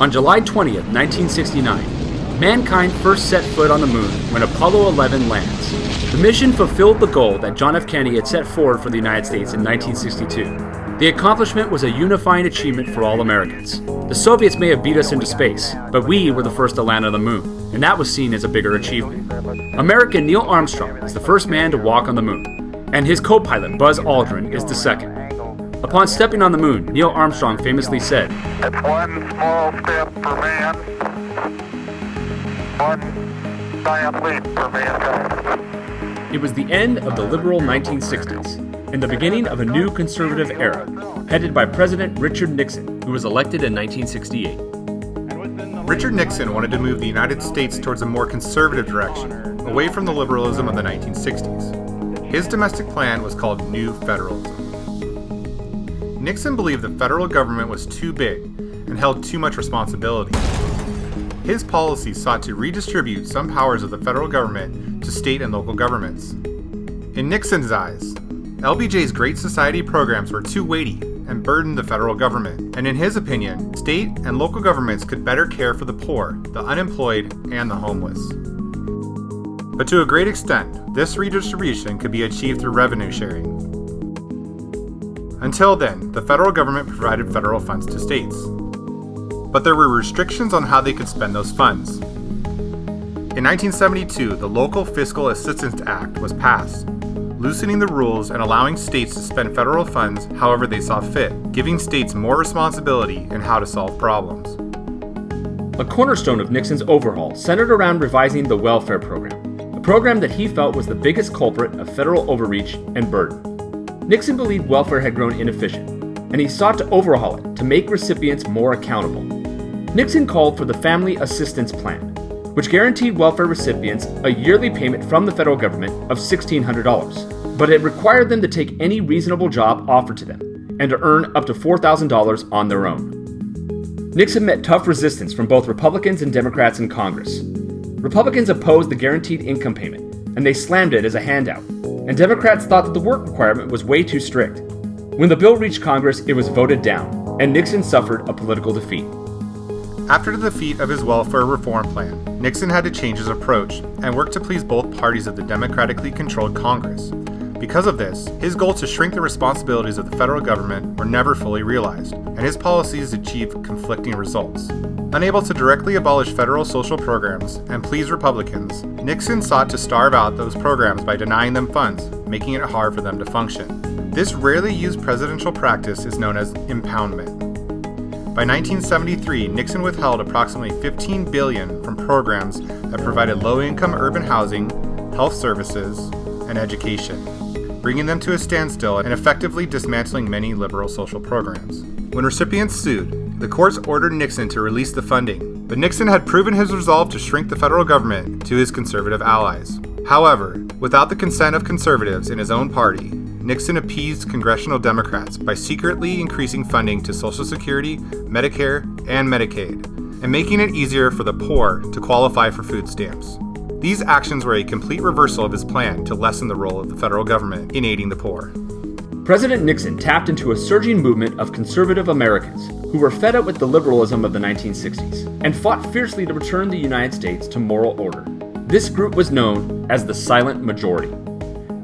On July 20th, 1969, mankind first set foot on the moon when Apollo 11 lands. The mission fulfilled the goal that John F. Kennedy had set forward for the United States in 1962. The accomplishment was a unifying achievement for all Americans. The Soviets may have beat us into space, but we were the first to land on the moon, and that was seen as a bigger achievement. American Neil Armstrong is the first man to walk on the moon, and his co-pilot Buzz Aldrin is the second. Upon stepping on the moon, Neil Armstrong famously said, "It's one small step for man, one giant leap for mankind." It was the end of the liberal 1960s and the beginning of a new conservative era, headed by President Richard Nixon, who was elected in 1968. Richard Nixon wanted to move the United States towards a more conservative direction, away from the liberalism of the 1960s. His domestic plan was called New Federalism. Nixon believed the federal government was too big and held too much responsibility. His policies sought to redistribute some powers of the federal government to state and local governments. In Nixon's eyes, LBJ's Great Society programs were too weighty and burdened the federal government, and in his opinion, state and local governments could better care for the poor, the unemployed, and the homeless. But to a great extent, this redistribution could be achieved through revenue sharing. Until then, the federal government provided federal funds to states. But there were restrictions on how they could spend those funds. In 1972, the Local Fiscal Assistance Act was passed, loosening the rules and allowing states to spend federal funds however they saw fit, giving states more responsibility in how to solve problems. A cornerstone of Nixon's overhaul centered around revising the welfare program, a program that he felt was the biggest culprit of federal overreach and burden. Nixon believed welfare had grown inefficient, and he sought to overhaul it to make recipients more accountable. Nixon called for the Family Assistance Plan, which guaranteed welfare recipients a yearly payment from the federal government of $1,600, but it required them to take any reasonable job offered to them and to earn up to $4,000 on their own. Nixon met tough resistance from both Republicans and Democrats in Congress. Republicans opposed the guaranteed income payment, and they slammed it as a handout, and Democrats thought that the work requirement was way too strict. When the bill reached Congress, it was voted down, and Nixon suffered a political defeat. After the defeat of his welfare reform plan, Nixon had to change his approach and work to please both parties of the democratically controlled Congress. Because of this, his goal to shrink the responsibilities of the federal government were never fully realized, and his policies achieved conflicting results. Unable to directly abolish federal social programs and please Republicans, Nixon sought to starve out those programs by denying them funds, making it hard for them to function. This rarely used presidential practice is known as impoundment. By 1973, Nixon withheld approximately $15 billion from programs that provided low-income urban housing, health services, and education, bringing them to a standstill and effectively dismantling many liberal social programs. When recipients sued, the courts ordered Nixon to release the funding, but Nixon had proven his resolve to shrink the federal government to his conservative allies. However, without the consent of conservatives in his own party, Nixon appeased congressional Democrats by secretly increasing funding to Social Security, Medicare, and Medicaid, and making it easier for the poor to qualify for food stamps. These actions were a complete reversal of his plan to lessen the role of the federal government in aiding the poor. President Nixon tapped into a surging movement of conservative Americans who were fed up with the liberalism of the 1960s and fought fiercely to return the United States to moral order. This group was known as the Silent Majority.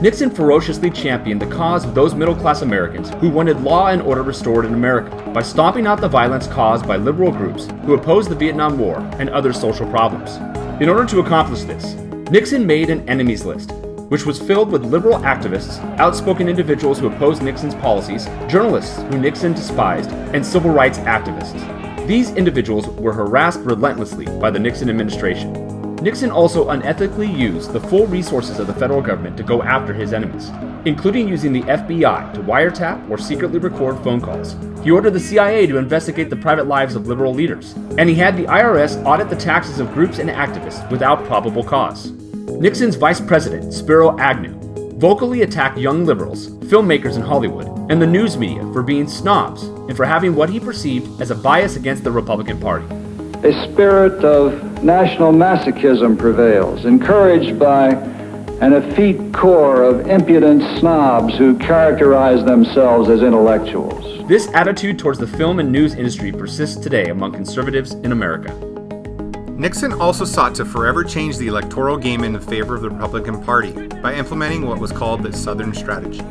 Nixon ferociously championed the cause of those middle-class Americans who wanted law and order restored in America by stomping out the violence caused by liberal groups who opposed the Vietnam War and other social problems. In order to accomplish this, Nixon made an enemies list, which was filled with liberal activists, outspoken individuals who opposed Nixon's policies, journalists who Nixon despised, and civil rights activists. These individuals were harassed relentlessly by the Nixon administration. Nixon also unethically used the full resources of the federal government to go after his enemies, including using the FBI to wiretap or secretly record phone calls. He ordered the CIA to investigate the private lives of liberal leaders, and he had the IRS audit the taxes of groups and activists without probable cause. Nixon's vice president, Spiro Agnew, vocally attacked young liberals, filmmakers in Hollywood, and the news media for being snobs and for having what he perceived as a bias against the Republican Party. A spirit of national masochism prevails, encouraged by an effete corps of impudent snobs who characterize themselves as intellectuals. This attitude towards the film and news industry persists today among conservatives in America. Nixon also sought to forever change the electoral game in favor of the Republican Party by implementing what was called the Southern Strategy.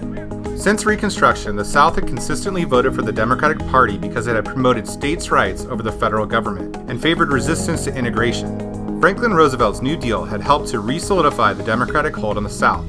Since Reconstruction, the South had consistently voted for the Democratic Party because it had promoted states' rights over the federal government and favored resistance to integration. Franklin Roosevelt's New Deal had helped to re-solidify the Democratic hold on the South.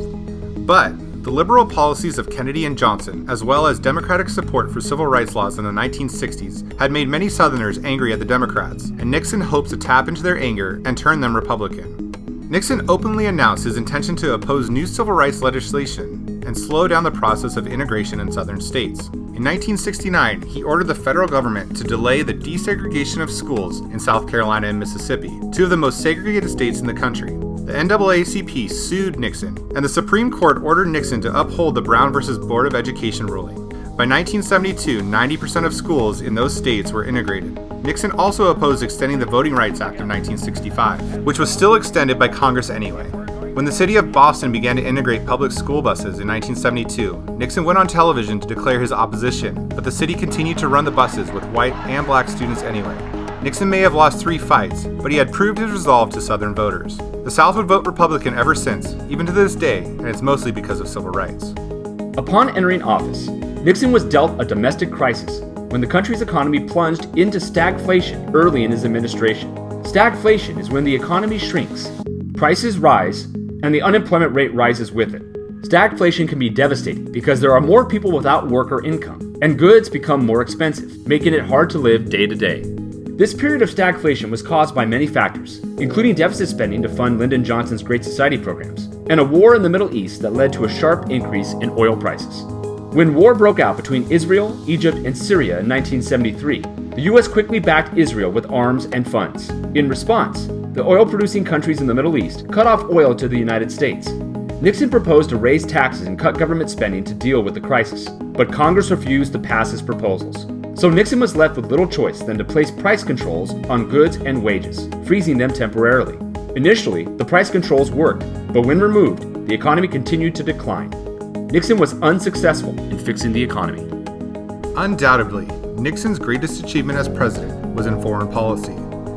But the liberal policies of Kennedy and Johnson, as well as Democratic support for civil rights laws in the 1960s, had made many Southerners angry at the Democrats, and Nixon hoped to tap into their anger and turn them Republican. Nixon openly announced his intention to oppose new civil rights legislation and slow down the process of integration in southern states. In 1969, he ordered the federal government to delay the desegregation of schools in South Carolina and Mississippi, two of the most segregated states in the country. The NAACP sued Nixon, and the Supreme Court ordered Nixon to uphold the Brown v. Board of Education ruling. By 1972, 90% of schools in those states were integrated. Nixon also opposed extending the Voting Rights Act of 1965, which was still extended by Congress anyway. When the city of Boston began to integrate public school buses in 1972, Nixon went on television to declare his opposition, but the city continued to run the buses with white and black students anyway. Nixon may have lost 3 fights, but he had proved his resolve to Southern voters. The South would vote Republican ever since, even to this day, and it's mostly because of civil rights. Upon entering office, Nixon was dealt a domestic crisis when the country's economy plunged into stagflation early in his administration. Stagflation is when the economy shrinks, prices rise, and the unemployment rate rises with it. Stagflation can be devastating because there are more people without work or income, and goods become more expensive, making it hard to live day to day. This period of stagflation was caused by many factors, including deficit spending to fund Lyndon Johnson's Great Society programs, and a war in the Middle East that led to a sharp increase in oil prices. When war broke out between Israel, Egypt, and Syria in 1973, the U.S. quickly backed Israel with arms and funds. In response, the oil-producing countries in the Middle East cut off oil to the United States. Nixon proposed to raise taxes and cut government spending to deal with the crisis, but Congress refused to pass his proposals. So Nixon was left with little choice than to place price controls on goods and wages, freezing them temporarily. Initially, the price controls worked, but when removed, the economy continued to decline. Nixon was unsuccessful in fixing the economy. Undoubtedly, Nixon's greatest achievement as president was in foreign policy.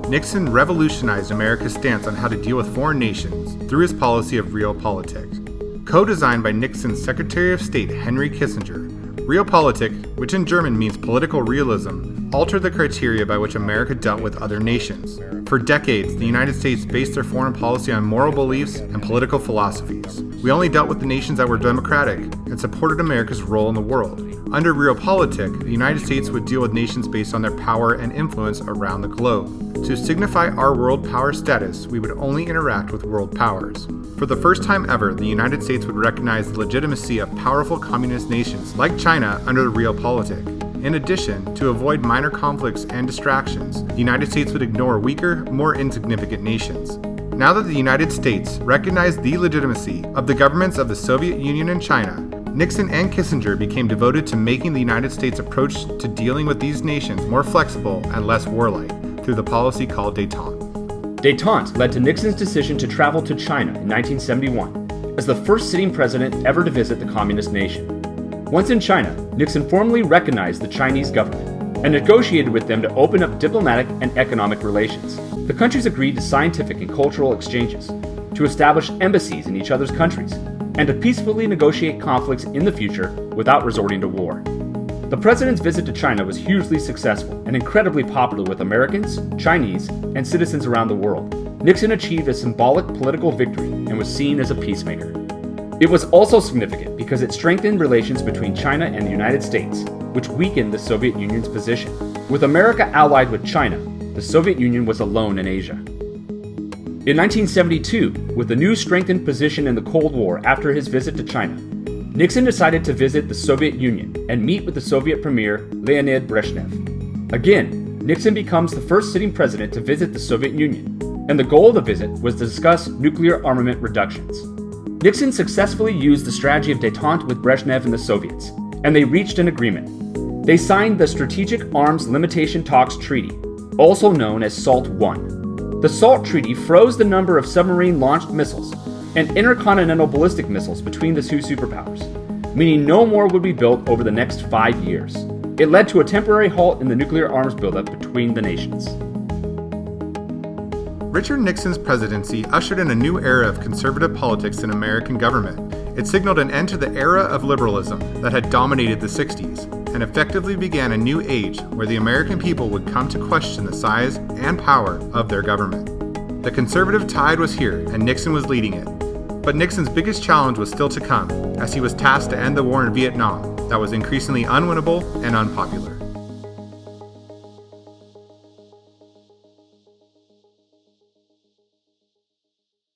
Nixon revolutionized America's stance on how to deal with foreign nations through his policy of realpolitik. Co-designed by Nixon's Secretary of State Henry Kissinger, realpolitik, which in German means political realism, altered the criteria by which America dealt with other nations. For decades, the United States based their foreign policy on moral beliefs and political philosophies. We only dealt with the nations that were democratic and supported America's role in the world. Under realpolitik, the United States would deal with nations based on their power and influence around the globe. To signify our world power status, we would only interact with world powers. For the first time ever, the United States would recognize the legitimacy of powerful communist nations like China under the realpolitik. In addition, to avoid minor conflicts and distractions, the United States would ignore weaker, more insignificant nations. Now that the United States recognized the legitimacy of the governments of the Soviet Union and China, Nixon and Kissinger became devoted to making the United States' approach to dealing with these nations more flexible and less warlike through the policy called détente. Détente led to Nixon's decision to travel to China in 1971 as the first sitting president ever to visit the communist nation. Once in China, Nixon formally recognized the Chinese government and negotiated with them to open up diplomatic and economic relations. The countries agreed to scientific and cultural exchanges, to establish embassies in each other's countries, and to peacefully negotiate conflicts in the future without resorting to war. The president's visit to China was hugely successful and incredibly popular with Americans, Chinese, and citizens around the world. Nixon achieved a symbolic political victory and was seen as a peacemaker. It was also significant because it strengthened relations between China and the United States, which weakened the Soviet Union's position. With America allied with China, the Soviet Union was alone in Asia. In 1972, with the new strengthened position in the Cold War after his visit to China, Nixon decided to visit the Soviet Union and meet with the Soviet Premier Leonid Brezhnev. Again, Nixon becomes the first sitting president to visit the Soviet Union, and the goal of the visit was to discuss nuclear armament reductions. Nixon successfully used the strategy of détente with Brezhnev and the Soviets, and they reached an agreement. They signed the Strategic Arms Limitation Talks Treaty, also known as SALT I. The SALT Treaty froze the number of submarine-launched missiles and intercontinental ballistic missiles between the two superpowers, meaning no more would be built over the next 5 years. It led to a temporary halt in the nuclear arms buildup between the nations. Richard Nixon's presidency ushered in a new era of conservative politics in American government. It signaled an end to the era of liberalism that had dominated the 60s, and effectively began a new age where the American people would come to question the size and power of their government. The conservative tide was here, and Nixon was leading it. But Nixon's biggest challenge was still to come, as he was tasked to end the war in Vietnam that was increasingly unwinnable and unpopular.